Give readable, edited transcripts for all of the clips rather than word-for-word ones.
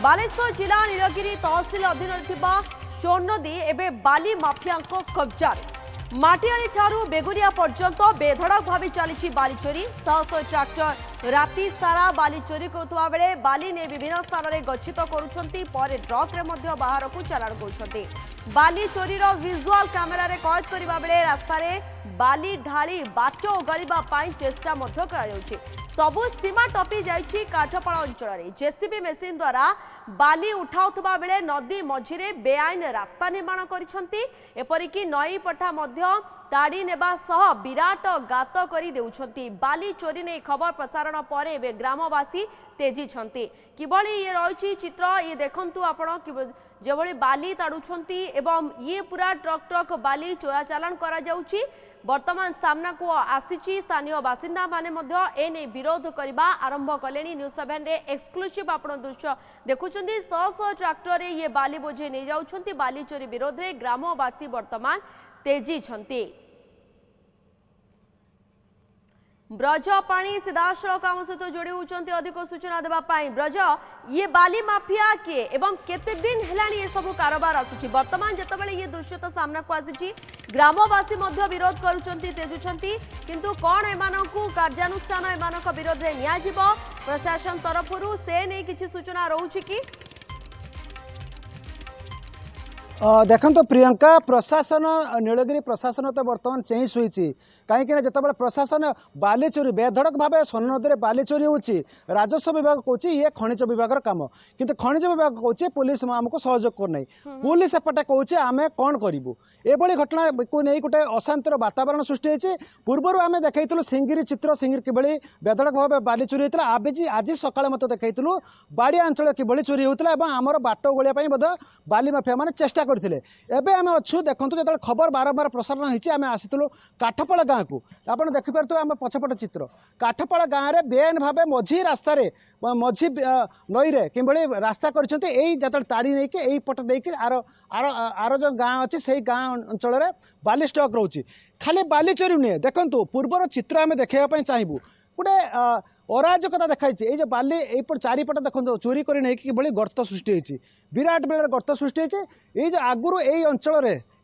बालेश्वर जिला नीलगिरी तहसिल अधीन चोर नदी एवं बाली माफिया कब्जार माटियाली ठारू बेगुनिया पर्यंत बेधड़क भाव चली बाली चोरी शह शह ट्राक्टर राति सारा बाली चोरी करुवा बेले बाली ने विभिन्न स्थान में गच्छित कर ट्रक बाहर को चालाण कर बाली चोरीर विजुआल कैमेरा कैद करने बेले रास्तार बाली ढाली बाट ओगाड़ा चेष्टा सबु सीमा टपी जाइछि काठपाड़ अंचल जेसीबी मेसीन द्वारा बाली उठाउथबा बेले नदी मझिरे बेआईन रास्ता निर्माण करिसंती एपरिकी नई पठा मध्य ताड़ी नेबा सह विराट गात करी देउछंती बाली चोरी ने खबर प्रसारण पर एबे ग्रामवासी तेजी छंती किबळी ये रहिछि चित्र ये देखंतु आपण जेभଳି बाली ताडुछंती एवं ये पूरा ट्रक ट्रक बाली चोरा चालान करा जाउछि वर्तमान सामना को आसीची स्थानीय बासिंदा माने मध्य एने विरोध करबा आरंभ कलेनी न्यूज 7 रे एक्सक्लूसिव आपण दृश्य देखुछंती शह शह ट्रैक्टर रे ये बाली बोझे नै जाउछंती बाली चोरी विरोध रे ग्रामवासी वर्तमान तेजी छंती ब्रज पाणी सीधासलख आम सहित जोड़ी होती अधिक सूचना देवाई ब्रज ये बाली माफिया किए एवं केते दिन हेलानी ये सब कारोबार आसुची वर्तमान जितेबाला ये दृश्य तो सामना को आसी ग्रामवासी विरोध करुँच तेजुंट किंतु कौन एमानकु कार्यानुष्ठान एमानक विरोध में नियाजिब प्रशासन तरफ से नहीं किसी सूचना रोचे कि देखो तो प्रियंका प्रशासन नीलगिरी प्रशासन तो बर्तमान चेई शुई कहीं जिते प्रशासन बाली चोरी बेधड़क भाव सोन नदी में बाली चोरी होची राजस्व विभाग कौच ये खनिज विभाग काम किंतु खनिज विभाग कौच पुलिस आमको सहयोग करना पुलिस एपटे कौच आम कौन करूँ एभली घटना को नहीं गोटे अशांतिर वातावरण सृष्टि होती पूर्वर आम देखु सिंगिरी चित्र सिंगिरी किभली बेधड़क भाव बाली चोरी होता आज सकाଳେ मत देखु बाड़िया अंचल किभली चोरी होता है आमर बाट गोलिया बाली माफिया मैंने चेष्टा करते आम अच्छु देखो जो खबर बारंबार प्रसारण होती आम आसलु काठपाड़ गाँव को आप देखिपे आम पछपट चित्र काठपाड़ गाँव में बेआईन भाव मझी रास्त मझी नई रे किभली रास्ता कर ताड़ी नहीं पट देकी आर आर आर जो गाँव अच्छी से गाँव अंचल बाली स्टक रोचे खाली बाली चोरी नुहे देखो पूर्वर चित्र आम देखापी चाहबू गोटे अराजकता देखाई ये बाली यपट चारिपट देखो चोरी कर नहीं कि गर्त सृष्टि होती विराट विराट गर्त सृष्टि होती ये आगुरी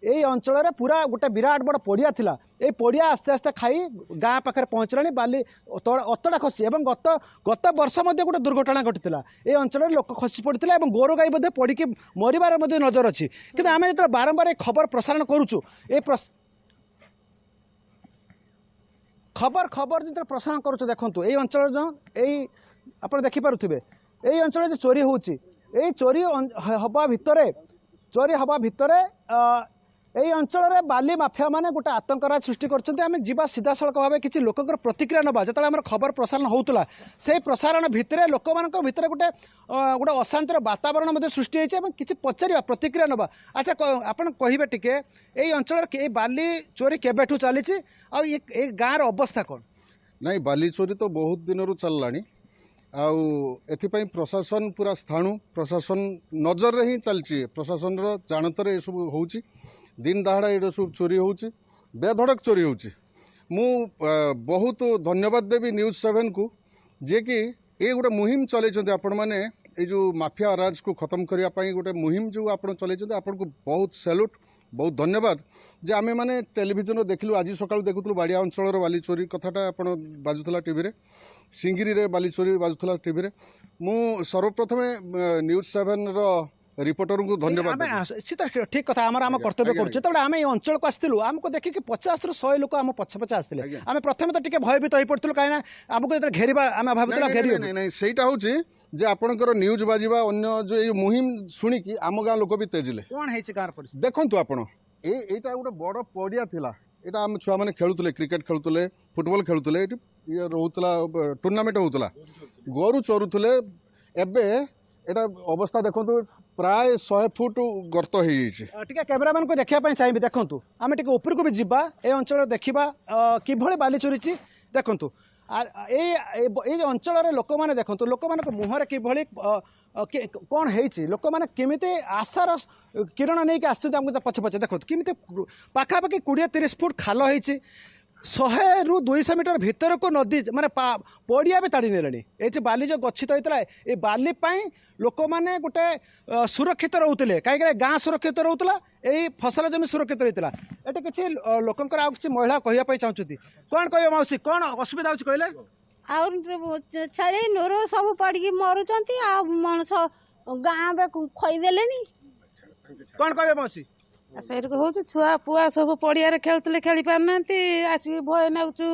यही अंचल पूरा गोटे विराट बड़ पड़िया थिला ये पड़िया आस्ते आस्ते खाई गाँ पाखे पहुँचला बाली अतड़ा खसी और गत वर्ष गोटे दुर्घटना घटी ये अंचल लोक खसी पड़ता और गोरु गाई पड़ी मरबार नजर अच्छी कि आम जो बारंबार खबर प्रसारण करुचु खबर खबर जो प्रसारण करुचु देखो ये अंचल जो यही आप देखिपे यही अंचल जो चोरी होची चोरी हवा भितर यही अंचल बाली माफिया माने गोटे आतंकराज सृष्टि कर सीधा सड़क भाव किसी लोकर प्रतिक्रिया नवा जो आम खबर प्रसारण होता से प्रसारण भितर लोक भितर गोटे गोटे अशांतिर वातावरण सृष्टि होती किसी पचार प्रतिक्रिया नवा अच्छा आपन कहे टिके यही अंचल बाली चोरी केबेठू चली आ गाँव अवस्था कौन नहीं बाली चोरी तो बहुत दिन रू चललानी आउ प्रशासन पूरा स्थाणु प्रशासन नजर ही चलती प्रशासन जानतर ये सब हो दिन दहाड़ा ये सब चोरी होची बेधड़क चोरी होची मु बहुत धन्यवाद देवी न्यूज 7 को जे कि ये गोटे मुहिम चलते आपण मैंने ये जो माफिया राज को खत्म करने गोटे मुहिम जो आप चलते आपन को बहुत सैल्यूट बहुत धन्यवाद जे आमे माने टेलीविजन देखलु आज सकाळु देखुतलु बाड़िया अंचल बाली चोरी कथाटा आपण बाजुला टीवी रे सिंगिरी रे बाली चोरी बाजुला टीवी रे मु सर्वप्रथम न्यूज 7 रो रिपोर्टर को धन्यवाद ठीक कथा आम कर्तव्य करें आम ये अंचल को आसलु आमको देखिए 50 ରୁ 100 लोक आम पछे पछे आसते आम प्रथम तो टे भयभीत हो पड़ू कहीं आमको जो घेरवा आम भावुला घेर नहीं सहीटा हूँ जे आपणकर न्यूज बाजिबा अन्य जो ये मुहिम शुणिकी आम गाँ लोक भी तेजिले कौन है देखु आपण एटा गोटे बड़ पड़िया थिला एटा आम छुआ मैंने खेलुले क्रिकेट खेलुले फुटबॉल खेलुले ये रोला टूर्नामेंट होता गोरु चोरुले एबे एटा अवस्था देखो प्राय 100 फुट गर्त हो कैमेरामैन को देखापी चाहिए देखूँ आम टे ऊपर को भी जीवा ए अंचल देखा किभली बाली चोरी देखूँ ये अंचल लोक मैंने देखो लोक मान मुहर किभली कौन है लोक मैंने केमी आशार किरण नहीं आसुँच पछे पछे देखो केमी पाखापाखि 20-30 फुट खाल हो 100 ରୁ 200 मीटर भितर को नदी माने पड़िया भी ताड़ी नेले ये बाली जो गच्छित होता है ये बाली लोक मैंने गोटे सुरक्षित रोते कहीं गाँ सुरक्षित रोला यही फसल जमी सुरक्षित होता है ये किसी लोकंर आ किसी महिला कहवाई चाहती कौन कह मौसी कौन असुविधा हो कहले छेली नूर सब पड़ी मरुंच मनुष गाँ खोईदे कौन कह मौसी ସେଇଠି ହଉଛି ଛୁଆ ପୁଆ ସବୁ ପଡ଼ିଆରେ ଖେଳୁଥିଲେ ଖେଳି ପାରୁନାହାନ୍ତି ଆସିକି ଭୟ ନାଗୁଛୁ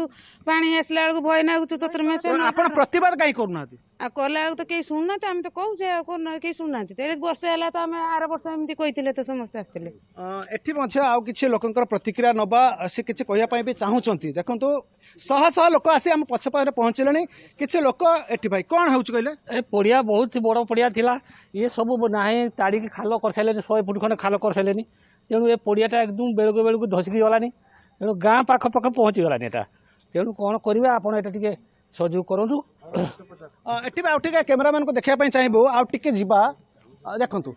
ପାଣି ଆସିଲା ବେଳକୁ ଭୟ ନାଗୁଛୁ ଚତୁର୍ମାସ ଆପଣ ପ୍ରତିବାଦ କାହିଁ କରୁନାହାନ୍ତି ଆଉ କଲା ବେଳକୁ ତ କେହି ଶୁଣୁନାହାନ୍ତି ଆମେ ତ କହୁଛେ ଆଉ କେହି ଶୁଣୁନାହାନ୍ତି ତେଣୁ ବର୍ଷେ ହେଲା ତ ଆମେ ଆର ବର୍ଷ ଏମିତି କହିଥିଲେ ତ ସମସ୍ତେ ଆସିଥିଲେ ଏଠି ମଧ୍ୟ ଆଉ କିଛି ଲୋକଙ୍କର ପ୍ରତିକ୍ରିୟା ନବା ସେ କିଛି କହିବା ପାଇଁ ବି ଚାହୁଁଛନ୍ତି ଦେଖନ୍ତୁ ଶହ ଶହ ଲୋକ ଆସି ଆମ ପଛ ପାଖରେ ପହଞ୍ଚିଲେଣି କିଛି ଲୋକ ଏଠି ଭାଇ କ'ଣ ହେଉଛି କହିଲେ ए पड़िया बहुत बड़ पड़िया थिला ये सब नाही ताड़ी खाल कर सारे 100 फुट खंडे खाल कर सारे तेणु ए पड़ियाटा एकदम बेलू धसिक गलानी तेणु गाँ पाख पाख पहुँची गलानी एटा तेणु कौन करेंगे आपड़ एटा टिके सहयोग करूँ एटी आउ टिके कैमरामैन को देखा चाहबू आउ टिके जिबा देखंतु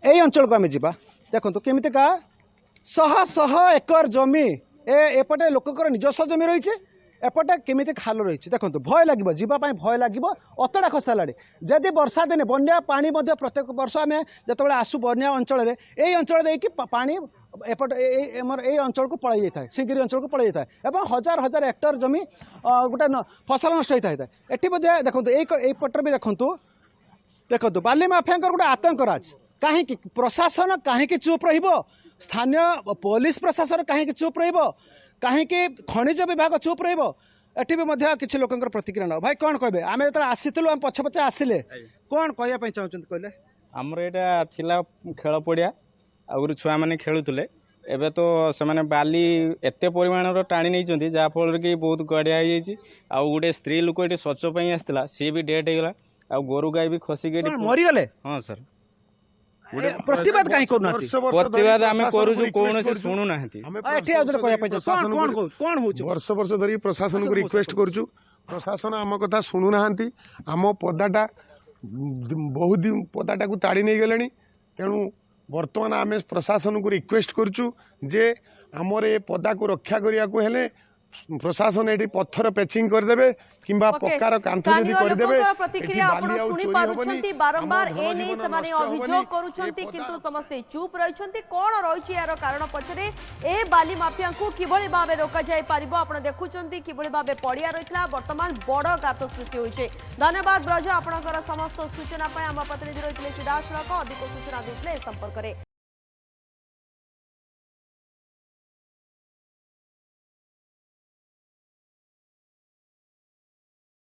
एई अंचल को आमे जिबा देखंतु केमितिका शह शह एकर जमी एपटे लोककर निजस्व जमी रही एपटे केमिति खाल रही देखो भय लगे जावाई भय लगे अतड़ा खसाला जदि वर्षा दिने बन्या पानी प्रत्येक वर्ष आम जो आसू बन्या अंचल यही अंचल देखिए पानी एपटे यही अंचल को पड़े जाए सिंगिरी अंचल को पड़े जाए और हजार हजार हेक्टर जमी गोटे फसल नष्ट होता है ये देखो यहीपटे भी देखु देखो बाली माफिया गोटे आतंकराज कहीं प्रशासन कहीं चुप स्थानीय पुलिस प्रशासन कहीं चुप कहीं खनिज विभाग चुप रही भी किसी लोकंर प्रतिक्रिया ना भाई कौन कहे आम जो आसीलु आम पछे पछे आसिले कौन कहवाई चाहते कहले आमर यहाँ थिला खेल पड़िया आगुरी छुआ मैंने खेलुले एबे तो से माने बाली एते परिमाण टाणी नहीं जहाँफल कि बहुत गड़िया हो गोटे स्त्री लोक ये शौच आसला सी भी डेथ होगा आ गोरु गाय भी खसिक मरीगले हाँ सर प्रतिवाद कहीं करूना प्रतिवाद आम करूँ कौन शुणु ना वर्ष वर्ष धरी प्रशासन को रिक्वेस्ट करूँ प्रशासन आम कथा शुणु ना आम पदाटा बहुत दिन पदाटा को ताड़ी नहीं गले तेणु बर्तमान आम प्रशासन को रिक्वेस्ट करूँ जे आमर ए पदा को रक्षा करने को हेले प्रशासन ये पत्थर पैचिंग करदे कि पक्कार कांथ जदि करदे प्रतिक्रिया आपण सुनी पारुछंती बारंबार ए नै समाने अभियोग करूछंती किंतु समस्त चुप रहिछंती कोन रहिछि यार कारण पछरे ए बाली माफिया को किबळी भाबे रोका जाय पारिबो आपण देखुछंती किबळी भाबे पडिया रहितला वर्तमान बड़ गात सृष्टि होइछे धन्यवाद ब्रज आपणकर समस्त सूचना पय हम प्रतिनिधि रहितले सिधासलख अधिक सूचना दिसले संपर्क रे।